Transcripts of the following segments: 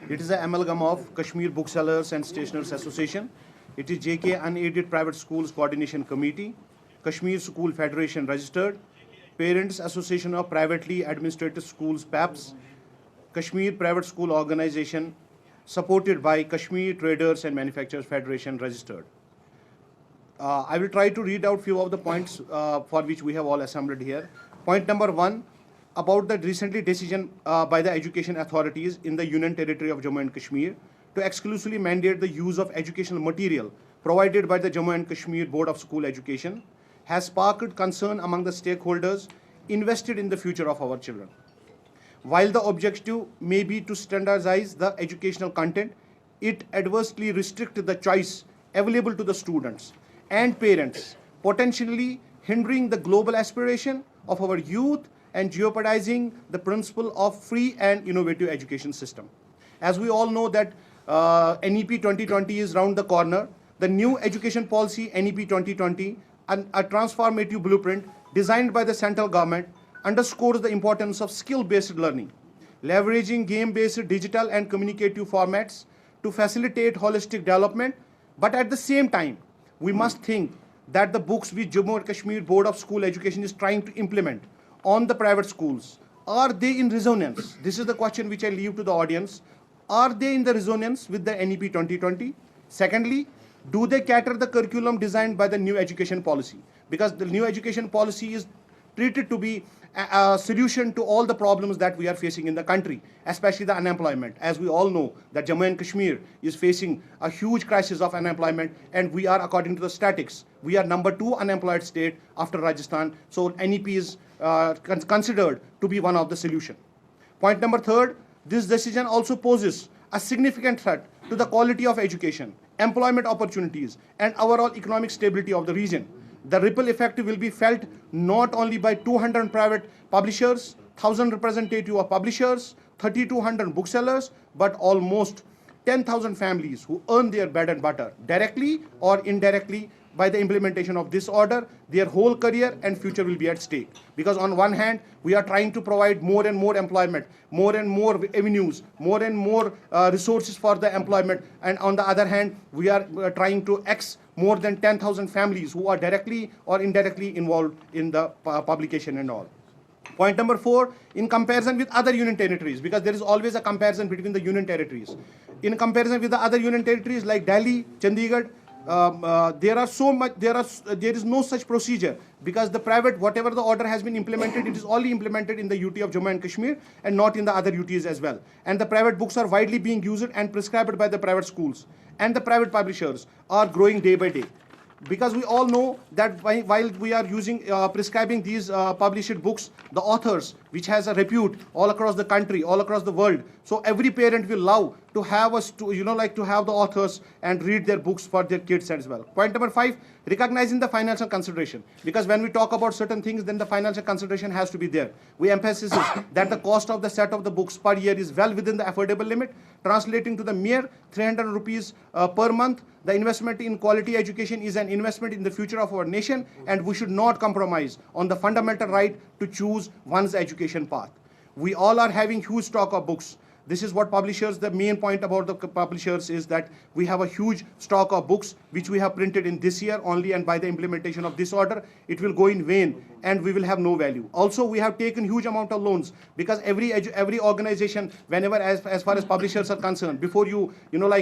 It is an amalgam of Kashmir Booksellers and Stationers Association. It is JK Unaided Private Schools Coordination Committee, Kashmir School Federation Registered, Parents Association of Privately Administered Schools PAPS, Kashmir Private School Organization, supported by Kashmir Traders and Manufacturers Federation Registered. I will try to read out few of the points for which we have all assembled here. Point number 1, about the recently decision by the education authorities in the Union Territory of Jammu and Kashmir to exclusively mandate the use of educational material provided by the Jammu and Kashmir Board of School Education has sparked concern among the stakeholders invested in the future of our children. While the objective may be to standardize the educational content, it adversely restricts the choice available to the students and parents, potentially hindering the global aspiration of our youth and jeopardizing the principle of free and innovative education system. As we all know that NEP 2020 is round the corner. The new education policy NEP 2020, a transformative blueprint designed by the central government, underscores the importance of skill-based learning, leveraging game-based digital and communicative formats to facilitate holistic development. But at the same time, we must think that the books which Jammu and Kashmir Board of School Education is trying to implement on the private schools, are they in resonance? This is the question which I leave to the audience. Are they in the resonance with the NEP 2020? Secondly, do they cater the curriculum designed by the new education policy? Because the new education policy is treated to be a solution to all the problems that we are facing in the country, especially the unemployment. As we all know that Jammu and Kashmir is facing a huge crisis of unemployment, and we are, according to the statistics, we are number 2 unemployed state after Rajasthan. So NEP is considered to be one of the solution. Point number 3, this decision also poses a significant threat to the quality of education, employment opportunities, and overall economic stability of the region. The ripple effect will be felt not only by 200 private publishers, 1,000 representatives of publishers, 3,200 booksellers, but almost 10,000 families who earn their bread and butter directly or indirectly by the implementation of this order. Their whole career and future will be at stake. Because on one hand, we are trying to provide more and more employment, more and more avenues, more and more resources for the employment. And on the other hand, we are trying to more than 10,000 families who are directly or indirectly involved in the publication and all. Point number 4, in comparison with other union territories, because there is always a comparison between the union territories. In comparison with the other union territories like Delhi, Chandigarh, there is no such procedure, because the private, whatever the order has been implemented, it is only implemented in the UT of Jammu and Kashmir and not in the other UTs as well. And the private books are widely being used and prescribed by the private schools, and the private publishers are growing day by day. Because we all know that while we are using prescribing these published books, the authors, which has a repute all across the country, all across the world, so every parent will love to have us to to have the authors and read their books for their kids as well. Point number 5, recognizing the financial consideration, because when we talk about certain things, then the financial consideration has to be there. We emphasize that the cost of the set of the books per year is well within the affordable limit, translating to the mere 300 rupees per month. The investment in quality education is an investment in the future of our nation, and we should not compromise on the fundamental right to choose one's education path. We all are having huge stock of books. This is what publishers, the main point about the publishers is that we have a huge stock of books which we have printed in this year only, and by the implementation of this order, it will go in vain and we will have no value. Also, we have taken huge amount of loans, because every organization, whenever as far as publishers are concerned, before you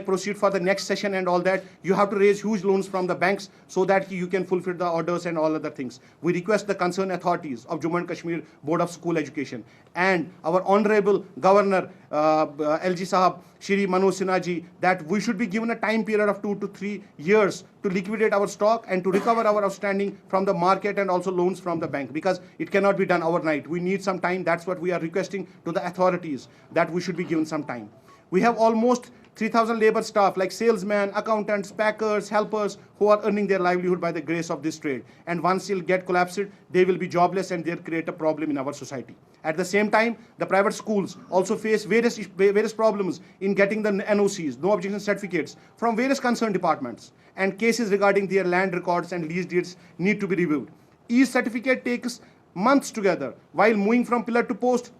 proceed for the next session and all that, you have to raise huge loans from the banks so that you can fulfill the orders and all other things. We request the concerned authorities of Jammu and Kashmir Board of School Education and our honorable governor LG Sahab, Shri Manoj Sinha ji, that we should be given a time period of 2 to 3 years to liquidate our stock and to recover our outstanding from the market and also loans from the bank, because it cannot be done overnight. We need some time. That's what we are requesting to the authorities, that we should be given some time. We have almost 3,000 labor staff like salesmen, accountants, packers, helpers, who are earning their livelihood by the grace of this trade. And once they'll get collapsed, they will be jobless and they'll create a problem in our society. At the same time, the private schools also face various problems in getting the NOCs, no objection certificates, from various concerned departments. And cases regarding their land records and lease deeds need to be reviewed. Each certificate takes months together, while moving from pillar to post.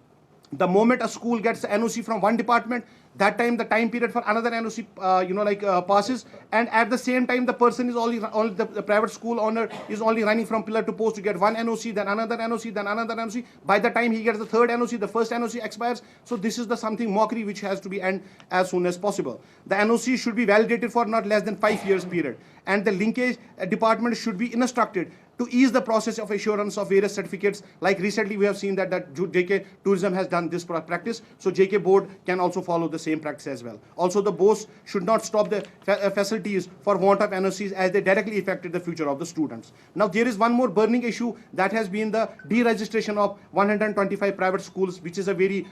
The moment a school gets the NOC from one department, that time the time period for another NOC passes, and at the same time the person is only the private school owner is only running from pillar to post to get one NOC, then another NOC, then another NOC. By the time he gets the third NOC, the first NOC expires. So this is the something mockery which has to be end as soon as possible. The NOC should be validated for not less than 5 years period, and the linkage department should be instructed to ease the process of assurance of various certificates. Like recently we have seen that JK Tourism has done this practice, so JK board can also follow the same practice as well. Also the BOSE should not stop the facilities for want of NOCs, as they directly affected the future of the students. Now there is one more burning issue that has been the deregistration of 125 private schools, which is a very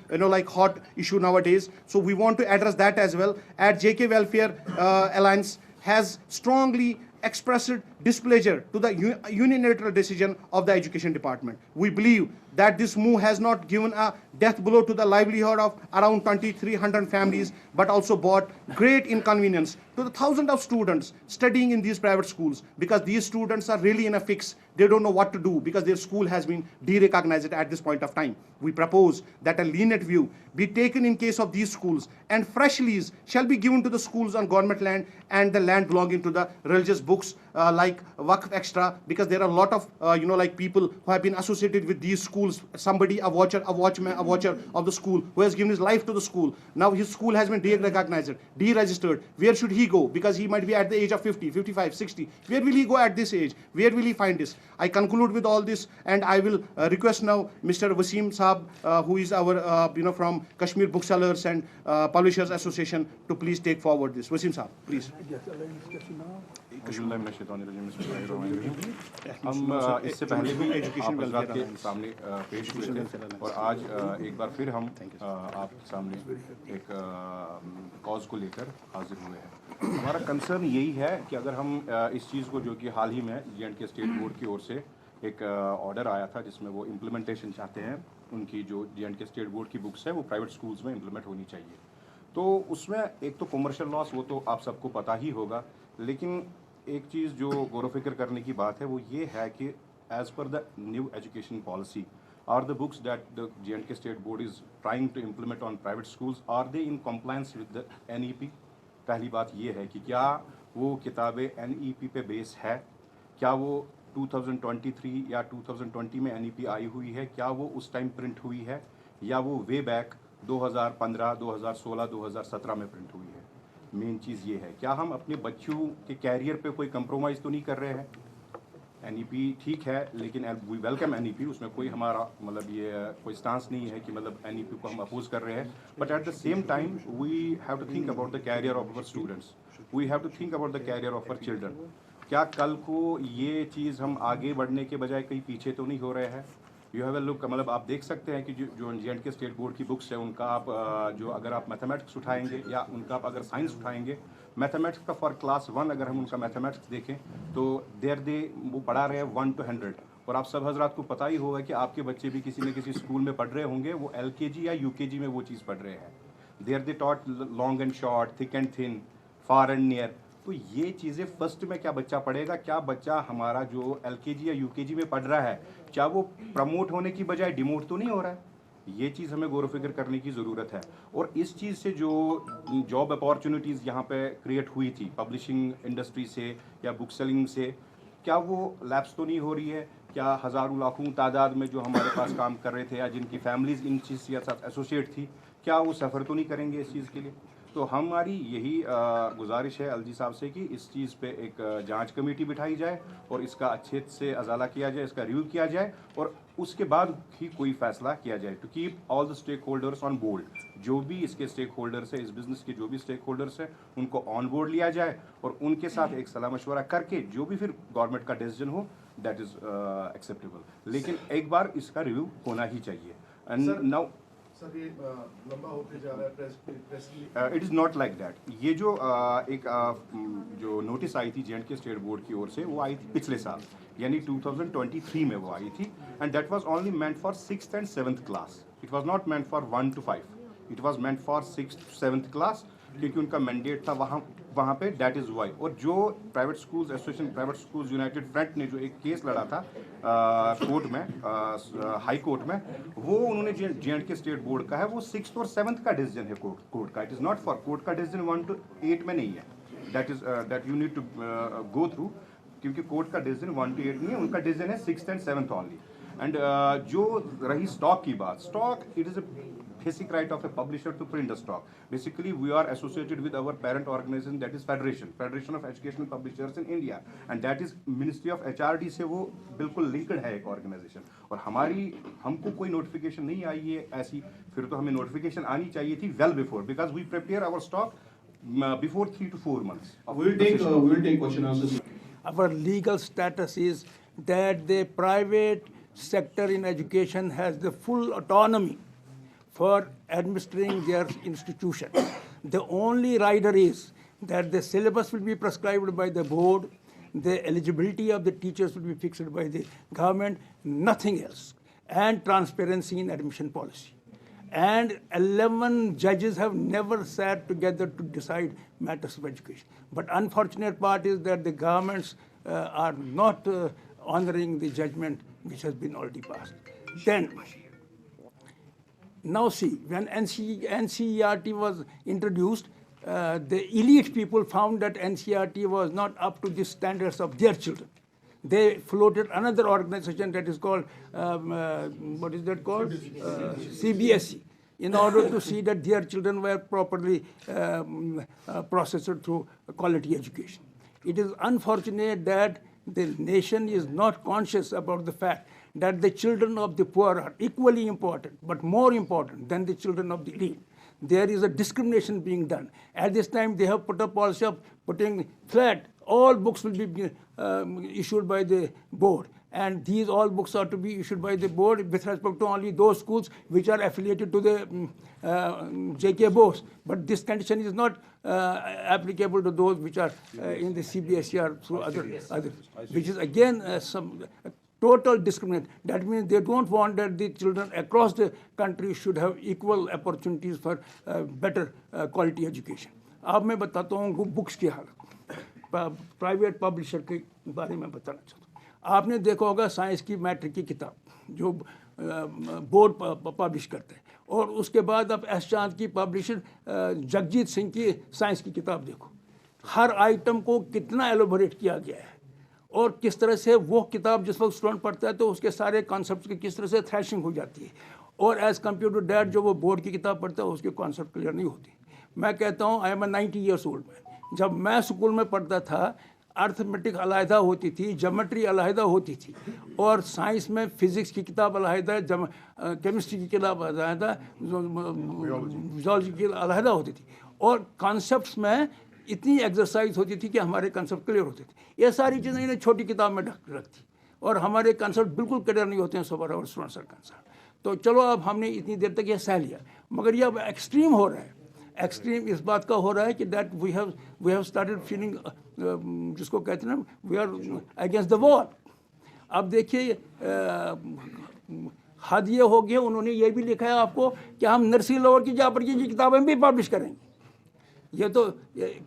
hot issue nowadays. So we want to address that as well. At JK Welfare Alliance has strongly expressed displeasure to the unilateral decision of the education department. We believe that this move has not given a death blow to the livelihood of around 2,300 families, but also brought great inconvenience to the thousands of students studying in these private schools, because these students are really in a fix. They don't know what to do because their school has been derecognized at this point of time. We propose that a lenient view be taken in case of these schools, and fresh lease shall be given to the schools on government land and the land belonging to the religious books like Waqf Extra, because there are a lot of people who have been associated with these schools. Somebody, a watcher of the school, who has given his life to the school. Now his school has been derecognized, deregistered. Where should he go? Because he might be at the age of 50, 55, 60. Where will he go at this age? Where will he find this? I conclude with all this, and I will request now Mr. Wasim Saab, who is our from Kashmir Booksellers and Publishers Association, to please take forward this. Wasim Saab, please. हम इससे पहले भी आप हज़रात के सामने पेश हुए थे, और आज एक बार फिर हम आपके सामने एक कॉज को लेकर हाजिर हुए हैं। हमारा कंसर्न यही है कि अगर हम इस चीज़ को, जो कि हाल ही में J&K स्टेट बोर्ड की ओर से एक ऑर्डर आया था जिसमें वो इम्प्लीमेंटेशन चाहते हैं, उनकी जो J&K स्टेट बोर्ड की बुक्स है वो प्राइवेट स्कूल्स में इम्प्लीमेंट होनी चाहिए। तो उसमें एक तो कमर्शियल लॉस, वो तो आप सबको पता ही होगा, लेकिन एक चीज़ जो गौर फिक्र करने की बात है वो ये है कि एज पर the new education policy, are the books that the J&K state board is trying to implement on private schools, are they in compliance with the NEP? पहली बात ये है कि क्या वो किताबें NEP पे बेस है, क्या वो 2023 या 2020 में NEP आई हुई है, क्या वो उस टाइम प्रिंट हुई है, या वो वे बैक 2015, 2016, 2017 में प्रिंट हुई है। मेन चीज़ ये है, क्या हम अपने बच्चों के कैरियर पे कोई कंप्रोमाइज़ तो नहीं कर रहे हैं? NEP ठीक है, लेकिन वी वेलकम NEP, उसमें कोई हमारा ये कोई स्टांस नहीं है कि NEP को हम अपोज कर रहे हैं, but at the same time we have to think about the career of our students, we have to think about the career of our children. क्या कल को ये चीज़ हम आगे बढ़ने के बजाय कहीं पीछे तो नहीं हो रहे हैं? यू हैव ए लुक, आप देख सकते हैं कि जो J&K स्टेट बोर्ड की बुक्स है, उनका आप जो अगर आप मैथमेटिक्स उठाएंगे या उनका आप अगर साइंस उठाएंगे, मैथमेटिक्स का फॉर क्लास 1 अगर हम उनका मैथमेटिक्स देखें तो वो पढ़ा रहे हैं 1 to 100, और आप सब हजरात को पता ही होगा कि आपके बच्चे भी किसी न किसी स्कूल में पढ़ रहे होंगे, वो LKG या UKG में वो चीज़ पढ़ रहे हैं। They taught long and short, thick and thin, far and near. तो ये चीज़ें फर्स्ट में क्या बच्चा पढ़ेगा? क्या बच्चा हमारा जो LKG या UKG में पढ़ रहा है, क्या वो प्रमोट होने की बजाय डिमोट तो नहीं हो रहा है? ये चीज़ हमें गौर फिक्र करने की ज़रूरत है। और इस चीज़ से जो जॉब अपॉर्चुनिटीज़ यहाँ पे क्रिएट हुई थी पब्लिशिंग इंडस्ट्री से या बुक सेलिंग से, क्या वो लैप्स तो नहीं हो रही है? क्या हज़ारों लाखों तादाद में जो हमारे पास काम कर रहे थे या जिनकी फैमिलीज़ इन चीज़ के साथ एसोसिएट थी, क्या वो सफ़र तो नहीं करेंगे इस चीज़ के लिए? तो हमारी यही गुजारिश है अलजी साहब से कि इस चीज़ पे एक जांच कमेटी बिठाई जाए और इसका अच्छे से अजाला किया जाए, इसका रिव्यू किया जाए, और उसके बाद ही कोई फैसला किया जाए to keep all the stakeholders on board. जो भी इसके स्टेक होल्डर्स है, इस बिज़नेस के जो भी स्टेक होल्डर्स हैं, उनको ऑन बोर्ड लिया जाए और उनके साथ एक सलाह मशवरा करके जो भी फिर गवर्नमेंट का डिसीजन हो दैट इज़ एक्सेप्टेबल। लेकिन एक बार इसका रिव्यू होना ही चाहिए। एंड नाउ लंबा होते जा रहा है। It is not like that. ये जो एक जो नोटिस आई थी J&K स्टेट बोर्ड की ओर से, वो आई थी पिछले साल, यानी 2023 में वो आई थी, and that was only meant for 6th and 7th class. It was not meant for 1 to 5, it was meant for 6th to 7th class. क्योंकि उनका मैंडेट था वहाँ पे, दैट इज़ वाई। और जो private schools association, private schools United front ने जो एक केस लड़ा था कोर्ट में, हाई कोर्ट में, वो उन्होंने J&K स्टेट बोर्ड का है, वो 6th और 7th का डिसीजन है कोर्ट का। It is not for court का डिसीजन 1 to 8 में नहीं है, that you need to go through, क्योंकि कोर्ट का डिसीजन 1 to 8 नहीं है, उनका डिसीजन है 6th and 7th only. And जो रही स्टॉक की बात, stock it is a basic right of a publisher to print the stock. Basically, we are associated with our parent organization, that is Federation of Educational Publishers in India, and that is Ministry of HRD से वो बिल्कुल linked है एक organization। और हमको कोई notification नहीं आई है ऐसी, फिर तो हमें notification आनी चाहिए थी well before, because we prepare our stock before 3 to 4 months. We'll take question answers. Our legal status is that the private sector in education has the full autonomy for administering their institution. The only rider is that the syllabus will be prescribed by the board, the eligibility of the teachers will be fixed by the government, nothing else, and transparency in admission policy. And 11 judges have never sat together to decide matters of education. But unfortunate part is that the governments are not honoring the judgment which has been already passed. Then, now see, when NCERT was introduced, the elite people found that NCERT was not up to the standards of their children. They floated another organization that is called, what is that called? CBSE, in order to see that their children were properly processed through quality education. It is unfortunate that the nation is not conscious about the fact that the children of the poor are equally important, but more important than the children of the elite. There is a discrimination being done. At this time, they have put a policy of putting flat, all books will be issued by the board. And these all books are to be issued by the board with respect to only those schools which are affiliated to the JK BOSE. But this condition is not applicable to those which are in the CBSE or through other, which is again some total discrimination. That means they don't want that the children across the country should have equal opportunities for better quality education. अब मैं बताता हूँ books की हालत, private publisher के बारे में बताना चाहता हूँ। आपने देखा होगा साइंस की मैट्रिक की किताब जो बोर्ड पब्लिश करते हैं, और उसके बाद आप एस चांद की पब्लिशर जगजीत सिंह की साइंस की किताब देखो, हर आइटम को कितना एलोबोरेट किया गया है और किस तरह से वो किताब जिस वक्त स्टूडेंट पढ़ता है तो उसके सारे कॉन्सेप्ट की किस तरह से थ्रैशिंग हो जाती है, और एज़ कम्पेयर टू डैट जो वो बोर्ड की किताब पढ़ता है उसके कॉन्सेप्ट क्लियर नहीं होती। मैं कहता हूँ I am 90 years old man, जब मैं स्कूल में पढ़ता था अर्थमेटिक अलहदा होती थी, ज्योमेट्री अलहदा होती थी, और साइंस में फिज़िक्स की किताब अलहदा, केमिस्ट्री की किताब अलहदा, फिजियोलॉजी की अलहदा होती थी, और कॉन्सेप्ट्स में इतनी एक्सरसाइज होती थी कि हमारे कंसेप्ट क्लियर होते थे। ये सारी चीज़ें इन्हें छोटी किताब में रखती और हमारे कंसेप्ट बिल्कुल क्लियर नहीं होते हैं so for our students are concerned. तो चलो अब हमने इतनी देर तक ये सह लिया, मगर ये अब एक्सट्रीम हो रहा है। एक्सट्रीम इस बात का हो रहा है कि that we have started feeling, जिसको कहते हैं ना, we are against the war. अब देखिए हद ये हो गया, उन्होंने ये भी लिखा है आपको कि हम नर्सरी लेवल की जा पर की किताबें भी पब्लिश करेंगे। ये तो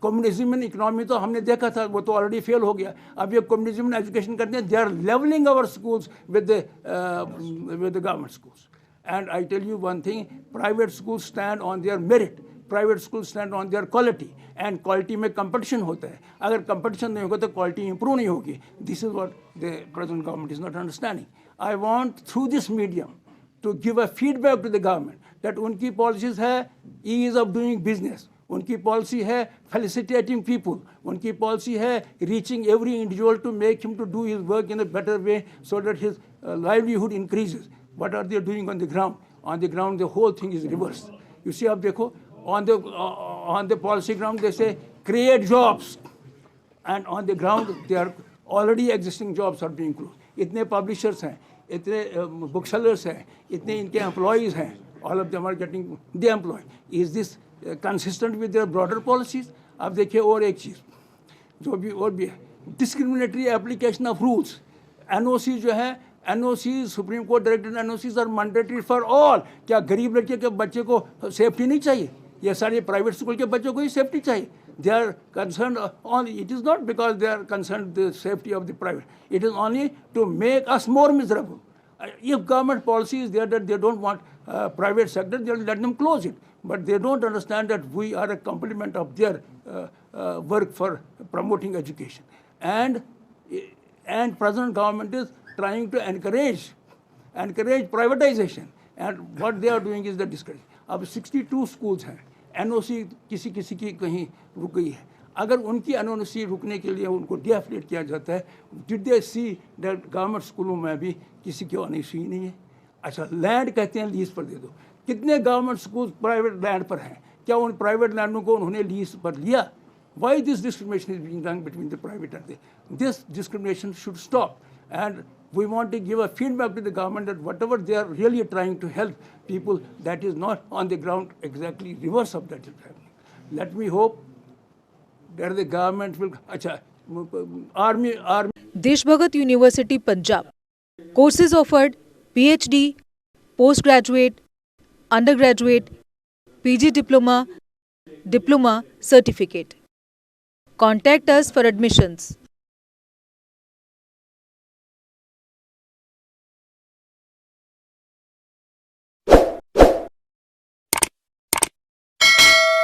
कम्युनिज्म इन इकोनॉमी तो हमने देखा था, वो तो ऑलरेडी फेल हो गया। अब ये कम्युनिज्म इन एजुकेशन करते हैं, they are levelling our schools with the government schools. And I tell you one thing, private schools stand on their merit, private school stand on their quality, and quality में competition होता है। अगर competition नहीं होगा तो quality improve नहीं होगी। This is what the present government is not understanding. I want through this medium to give a feedback to the government that उनकी पॉलिसीज है ईज ऑफ डूइंग बिजनेस, उनकी पॉलिसी है facilitating people, उनकी policy है reaching every individual to make him to do his work in a better way so that his livelihood increases. What are they doing on the ground? On the ground the whole thing is reverse. You see, आप देखो on the policy ground they say create jobs, and on the ground they are already existing jobs are being closed. इतने publishers हैं, इतने booksellers हैं, इतने इनके employees हैं, all of them are getting de-employed. Is this consistent with their broader policies? अब देखिए और एक चीज़ जो भी और भी है, discriminatory application of rules. NOC जो है, NOC supreme court directed NOCs are mandatory for all. क्या गरीब लड़के के बच्चे को सेफ्टी नहीं चाहिए? ये सारे प्राइवेट स्कूल के बच्चों को ही सेफ्टी चाहिए. They are concerned only, it is not because they are concerned the safety of the private. It is only to make us more miserable. If government policy is there that they don't want private sector, they'll let them close it. But they don't understand that we are a complement of their work for promoting education. And present government is trying to encourage privatization. And what they are doing is the discourage. अब 62 schools हैं, NOC किसी की कहीं रुक गई है. अगर उनकी NOC रुकने के लिए उनको डीएफिलेट किया जाता है, did they see that government स्कूलों में भी किसी की NOC नहीं है. अच्छा, लैंड कहते हैं लीज पर दे दो. कितने गवर्नमेंट स्कूल प्राइवेट लैंड पर हैं? क्या उन प्राइवेट लैंडों को उन्होंने लीज पर लिया? Why this discrimination is being done between the private and this discrimination should stop. And we want to give a feedback to the government that whatever they are really trying to help people, that is not on the ground, exactly reverse of that is happening. Let me hope that the government will, army. Deshbhagat University, Punjab. Courses offered: PhD, postgraduate, undergraduate, PG diploma, diploma, certificate. Contact us for admissions.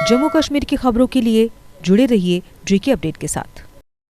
Jammu Kashmir की खबरों के लिए जुड़े रहिए जेके update के साथ।